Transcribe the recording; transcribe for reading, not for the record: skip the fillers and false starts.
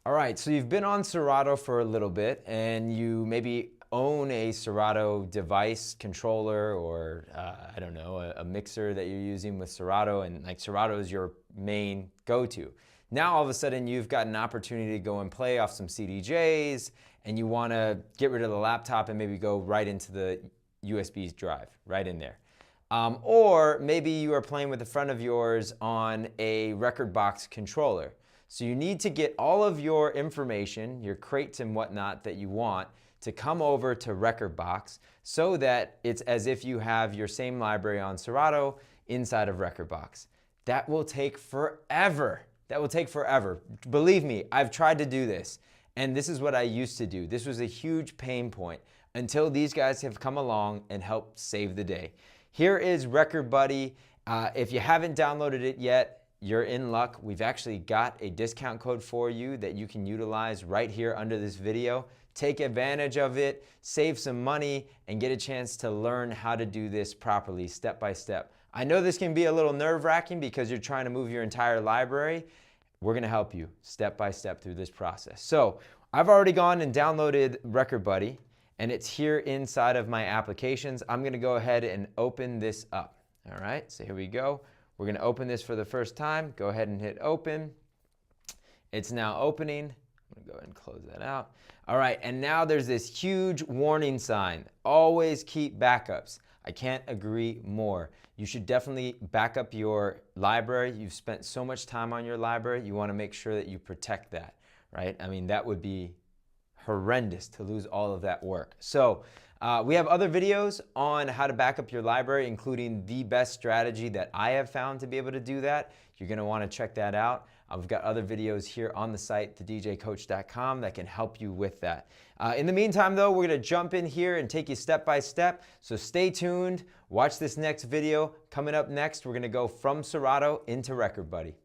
All right, so you've been on Serato for a little bit and you maybe own a Serato device, controller, or I don't know, a mixer that you're using with Serato, and like Serato is your main go-to. Now all of a sudden you've got an opportunity to go and play off some CDJs and you want to get rid of the laptop and maybe go right into the USB drive, right in there. Or maybe you are playing with a friend of yours on a Rekordbox controller. So you need to get all of your information, your crates and whatnot that you want, to come over to Rekordbox so that it's as if you have your same library on Serato inside of Rekordbox. That will take forever. That will take forever. Believe me, I've tried to do this, and this is what I used to do. This was a huge pain point until these guys have come along and helped save the day. Here is Rekord Buddy. If you haven't downloaded it yet, you're in luck. We've actually got a discount code for you that you can utilize right here under this video. Take advantage of it, save some money, and get a chance to learn how to do this properly, step by step. I know this can be a little nerve-wracking because you're trying to move your entire library. We're gonna help you step by step through this process. So I've already gone and downloaded Rekord Buddy, and it's here inside of my applications. I'm gonna go ahead and open this up. All right, so here we go. We're gonna open this for the first time. Go ahead and hit open. It's now opening. I'm gonna go ahead and close that out. All right, and now there's this huge warning sign. Always keep backups. I can't agree more. You should definitely back up your library. You've spent so much time on your library. You wanna make sure that you protect that, right? I mean, that would be horrendous to lose all of that work. So we have other videos on how to back up your library, including the best strategy that I have found to be able to do that. You're gonna wanna check that out. We've got other videos here on the site, thedjcoach.com, that can help you with that. In the meantime though, we're gonna jump in here and take you step by step. So stay tuned, watch this next video. Coming up next, we're gonna go from Serato into Rekord Buddy.